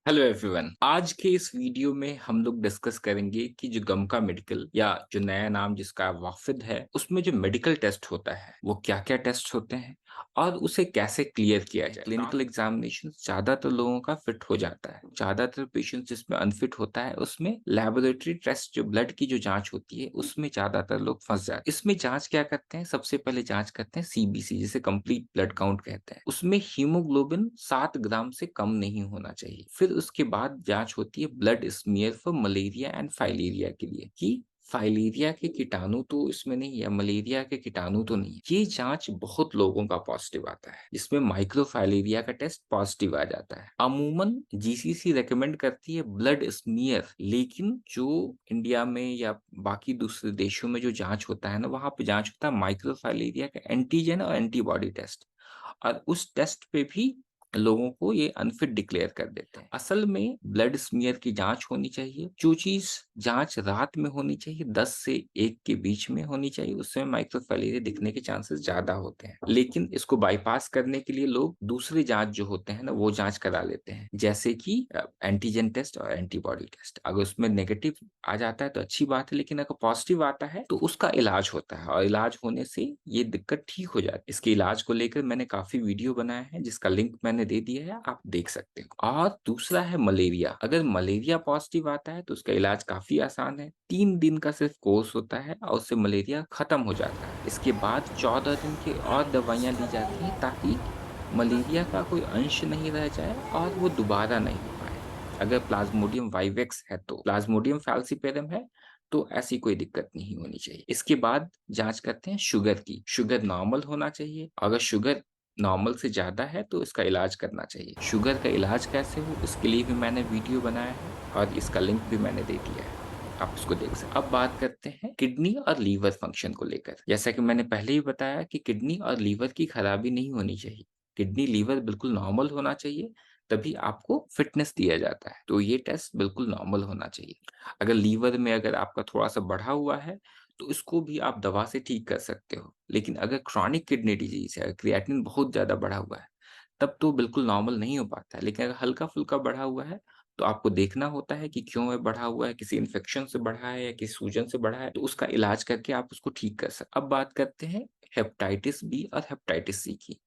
Hello everyone. आज के इस वीडियो में हम लोग डिस्कस करेंगे कि जो गमका मेडिकल या जो नया नाम जिसका वाफिद है उसमें जो मेडिकल टेस्ट होता है वो क्या क्या टेस्ट होते हैं और उसे कैसे क्लियर किया जाए। क्लिनिकल एग्जामिनेशन ज्यादातर लोगों का फिट हो जाता है, ज्यादातर पेशेंट जिसमें अनफिट होता है उसमें लेबोरेटरी टेस्ट जो ब्लड की जो जांच होती है उसमें ज्यादातर लोग फंस जाते हैं। इसमें जांच क्या करते हैं, सबसे पहले जांच करते हैं सीबीसी जिसे कंप्लीट ब्लड काउंट कहते हैं। उसमें हीमोग्लोबिन 7 ग्राम से कम नहीं होना चाहिए। फिर उसके बाद जांच होती है blood smear for malaria and filaria के लिए कि फाइलेरिया के कीटाणु तो इसमें नहीं है, मलेरिया के कीटाणु तो नहीं है। ये जांच बहुत लोगों का पॉजिटिव आता है, जिसमें माइक्रोफाइलेरिया का टेस्ट पॉजिटिव आ जाता है। अमूमन जीसीसी रेकमेंड करती है ब्लड स्मीयर, लेकिन जो इंडिया में या बाकी दूसरे देशों में जो जांच होता है ना, वहां पे जांच होता है माइक्रोफाइलेरिया का एंटीजन और एंटीबॉडी टेस्ट, और उस टेस्ट पे भी लोगों को ये अनफिट डिक्लेयर कर देते हैं। असल में ब्लड स्मीयर की जांच होनी चाहिए। जो चीज जांच रात में होनी चाहिए, 10 से 1 के बीच में होनी चाहिए, उसमें माइक्रोफाइलेरिया दिखने के चांसेस ज्यादा होते हैं। लेकिन इसको बाईपास करने के लिए लोग दूसरे जांच जो होते हैं ना वो जांच करा लेते हैं, जैसे कि एंटीजन टेस्ट और एंटीबॉडी टेस्ट। अगर उसमें नेगेटिव आ जाता है तो अच्छी बात है, लेकिन अगर पॉजिटिव आता है तो उसका इलाज होता है, और इलाज होने से ये दिक्कत ठीक हो जाती है। इसके इलाज को लेकर मैंने काफी वीडियो बनाया है, जिसका लिंक मैंने दे दिया है, आप देख सकते हो। और दूसरा है मलेरिया। अगर मलेरिया पॉजिटिव आता है तो उसका इलाज काफी आसान है। 3 दिन का सिर्फ कोर्स होता है और उससे मलेरिया खत्म हो जाता है। इसके बाद 14 दिन की और दवाइयां ली जाती हैं ताकि मलेरिया का कोई अंश नहीं रह जाए और वो दोबारा नहीं हो पाए। अगर प्लाज्मोडियम वाइवेक्स है तो, प्लाज्मोडियम फैल्सिपेरम है तो ऐसी कोई दिक्कत नहीं होनी चाहिए। इसके बाद जांच करते हैं शुगर की। शुगर नॉर्मल होना चाहिए। अगर शुगर नॉर्मल से ज्यादा है तो इसका इलाज करना चाहिए। शुगर का इलाज कैसे हो इसके लिए भी मैंने वीडियो बनाया है, और इसका लिंक भी मैंने दे दिया है, आप उसको देख सकते हैं। अब बात करते हैं किडनी और लीवर फंक्शन को लेकर। जैसा कि मैंने पहले ही बताया कि किडनी और लीवर की खराबी नहीं होनी चाहिए। किडनी लीवर बिल्कुल नॉर्मल होना चाहिए, तभी आपको फिटनेस दिया जाता है। तो ये टेस्ट बिल्कुल नॉर्मल होना चाहिए। अगर लीवर में अगर आपका थोड़ा सा बढ़ा हुआ है तो इसको भी आप दवा से ठीक कर सकते हो। लेकिन अगर क्रॉनिक किडनी डिजीज है, क्रिएटिनिन बहुत ज्यादा बढ़ा हुआ है, तब तो बिल्कुल नॉर्मल नहीं हो पाता है। लेकिन अगर हल्का फुल्का बढ़ा हुआ है तो आपको देखना होता है कि क्यों है बढ़ा हुआ है, किसी इन्फेक्शन से बढ़ा है या किसी सूजन से बढ़ा है, तो उसका इलाज करके आप उसको ठीक कर सकते। अब बात करते हैं हेपेटाइटिस बी और हेपेटाइटिस सी की।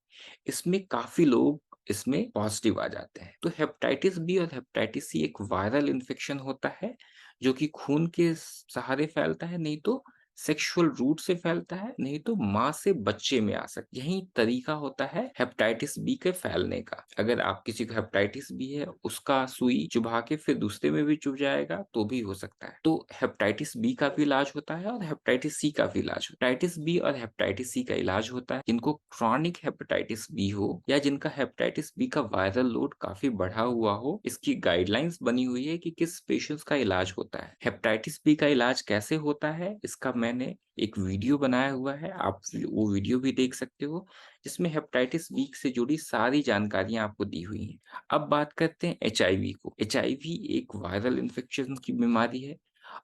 इसमें काफी लोग इसमें पॉजिटिव आ जाते हैं। तो हेपेटाइटिस बी और हेपेटाइटिस सी एक वायरल इन्फेक्शन होता है जो कि खून के सहारे फैलता है, नहीं तो सेक्सुअल रूट से फैलता है, नहीं तो माँ से बच्चे में आ सकता। यही तरीका होता है हेपेटाइटिस बी के फैलने का। अगर आप किसी को हेपेटाइटिस बी है, उसका सुई चुभा के फिर दूसरे में भी चुभ जाएगा तो भी हो सकता है। तो हेपेटाइटिस बी का भी इलाज होता है और हेपेटाइटिस सी का भी इलाज। हेपेटाइटिस बी और हेपेटाइटिस सी का इलाज होता है जिनको क्रॉनिक हेपेटाइटिस बी हो या जिनका हेपेटाइटिस बी का वायरल लोड काफी बढ़ा हुआ हो। इसकी गाइडलाइंस बनी हुई है कि किस पेशेंट्स का इलाज होता है। हेपेटाइटिस बी का इलाज कैसे होता है इसका मैंने एक वीडियो बनाया हुआ है, आप वो वीडियो भी देख सकते हो, जिसमें हेपेटाइटिस बी से जुड़ी सारी जानकारियां आपको दी हुई हैं। अब बात करते हैं एचआईवी को। एचआईवी एक वायरल इन्फेक्शन की बीमारी है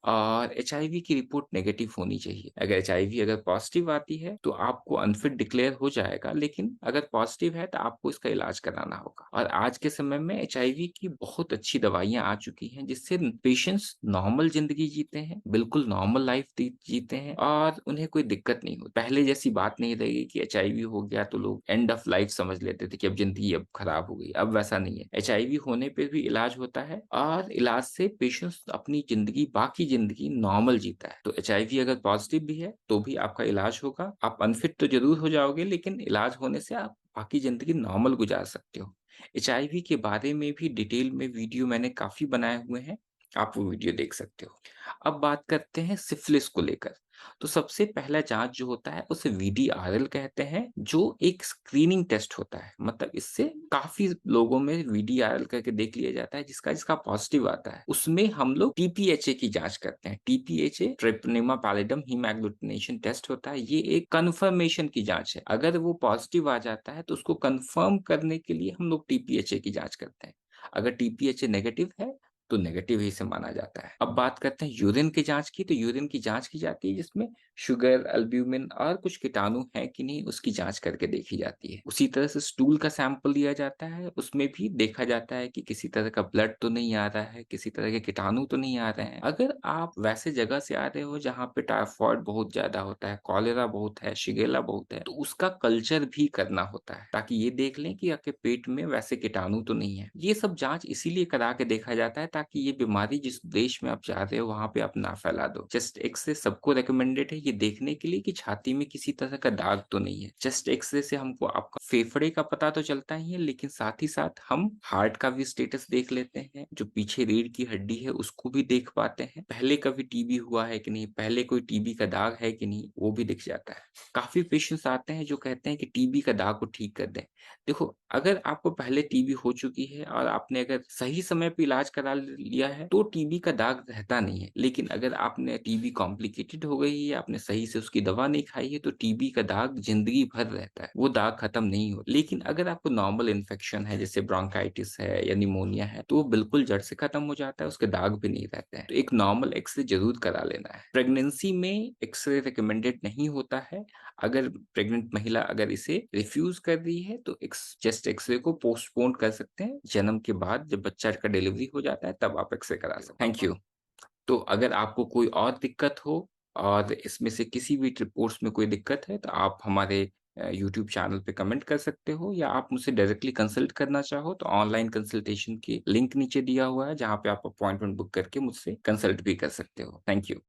और एचआईवी की रिपोर्ट नेगेटिव होनी चाहिए। अगर एचआईवी अगर पॉजिटिव आती है तो आपको अनफिट डिक्लेयर हो जाएगा, लेकिन अगर पॉजिटिव है तो आपको इसका इलाज कराना होगा। और आज के समय में एचआईवी की बहुत अच्छी दवाइयां आ चुकी हैं जिससे पेशेंट्स नॉर्मल जिंदगी जीते हैं, बिल्कुल नॉर्मल लाइफ जीते हैं और उन्हें कोई दिक्कत नहीं होती। पहले जैसी बात नहीं रहेगी कि एचआईवी हो गया तो लोग एंड ऑफ लाइफ समझ लेते थे कि अब जिंदगी अब खराब हो गई। अब वैसा नहीं है। एचआईवी होने पे भी इलाज होता है और इलाज से पेशेंट्स अपनी जिंदगी, बाकी जिंदगी नॉर्मल जीता है। तो एचआईवी अगर पॉजिटिव भी है तो भी आपका इलाज होगा। आप अनफिट तो जरूर हो जाओगे, लेकिन इलाज होने से आप बाकी जिंदगी नॉर्मल गुजार सकते हो। एचआईवी के बारे में भी डिटेल में वीडियो मैंने काफी बनाए हुए हैं, आप वो वीडियो देख सकते हो। अब बात करते हैं सिफिलिस को लेकर। तो सबसे पहला जांच जो होता है उसे वीडीआरएल कहते हैं, जो एक स्क्रीनिंग टेस्ट होता है। मतलब इससे काफी लोगों में वीडीआरएल करके देख लिया जाता है, जिसका जिसका पॉजिटिव आता है उसमें हम लोग टीपीएचए की जांच करते हैं। टीपीएचए ट्रिप्नेमा पैलिडम हीमोग्लूटिनेशन टेस्ट होता है। ये एक कंफर्मेशन की जांच है। अगर वो पॉजिटिव आ जाता है तो उसको कंफर्म करने के लिए हम लोग टीपीएचए की जांच करते हैं। अगर टीपीएचए नेगेटिव है तो नेगेटिव ही इसे माना जाता है। अब बात करते हैं यूरिन की जाँच की, तो यूरिन की जाँच की जाती है जिसमें शुगर, एल्ब्यूमिन और कुछ कीटाणु हैं कि नहीं उसकी जाँच करके देखी जाती है। उसी तरह से स्टूल का सैंपल लिया जाता है, उसमें भी देखा जाता है कि किसी तरह का ब्लड तो नहीं आ रहा है, किसी तरह के कीटाणु तो नहीं आ रहे हैं। अगर आप वैसे जगह से आ रहे हो जहाँ पे टाइफॉइड बहुत ज़्यादा होता है, कॉलेरा बहुत है, शिगेला बहुत है, तो उसका कल्चर भी करना होता है, ताकि ये देख लें कि आपके पेट में वैसे कीटाणु तो नहीं है। ये सब जाँच इसीलिए करा के देखा जाता है ताकि ये बीमारी जिस देश में आप जा रहे हो वहाँ पे आप ना फैला दो। चेस्ट एक्स-रे सबको रिकमेंडेड है ये देखने के लिए कि छाती में किसी तरह का दाग तो नहीं है। चेस्ट एक्स-रे से हमको आपका फेफड़े का पता तो चलता ही है, लेकिन साथ ही साथ हम हार्ट का भी स्टेटस देख लेते हैं, जो पीछे रीढ़ की हड्डी है उसको भी देख पाते हैं। पहले कभी टीबी हुआ है कि नहीं, पहले कोई टीबी का दाग है कि नहीं, वो भी दिख जाता है। काफ़ी पेशेंट्स आते हैं जो कहते हैं कि टीबी का दाग को ठीक कर दें। देखो, अगर आपको पहले टीबी हो चुकी है और आपने अगर सही समय पे इलाज करा लिया है, तो टीबी का दाग रहता नहीं है। लेकिन अगर आपने टीबी कॉम्प्लिकेटेड हो गई है, आपने सही से उसकी दवा नहीं खाई है, तो टीबी का दाग ज़िंदगी भर रहता है, वो दाग खत्म नहीं हो लेकिन अगर आपको नॉर्मल इन्फेक्शन है, जैसे ब्रोंकाइटिस है या निमोनिया है, तो वो बिल्कुल जड़ से खत्म हो जाता है, उसके दाग भी नहीं रहते हैं। तो एक नॉर्मल एक्स-रे ज़रूर करा लेना है। प्रेगनेंसी में एक्स-रे रिकमेंडेड नहीं होता है। अगर प्रेग्नेंट महिला अगर इसे रिफ्यूज़ कर रही है तो चेस्ट एक्स-रे को पोस्टपोन कर सकते हैं। जन्म के बाद जब बच्चा का डिलीवरी हो जाता है तब आप एक्स-रे करा सकते हैं। Thank you. तो अगर आपको कोई और दिक्कत हो और इसमें से किसी भी रिपोर्ट्स में कोई दिक्कत है तो आप हमारे यूट्यूब चैनल पे कमेंट कर सकते हो या आप मुझसे डायरेक्टली कंसल्ट करना चाहो तो ऑनलाइन कंसल्टेशन की लिंक नीचे दिया हुआ है जहाँ पे आप अपॉइंटमेंट बुक करके मुझसे कंसल्ट भी कर सकते हो। Thank you.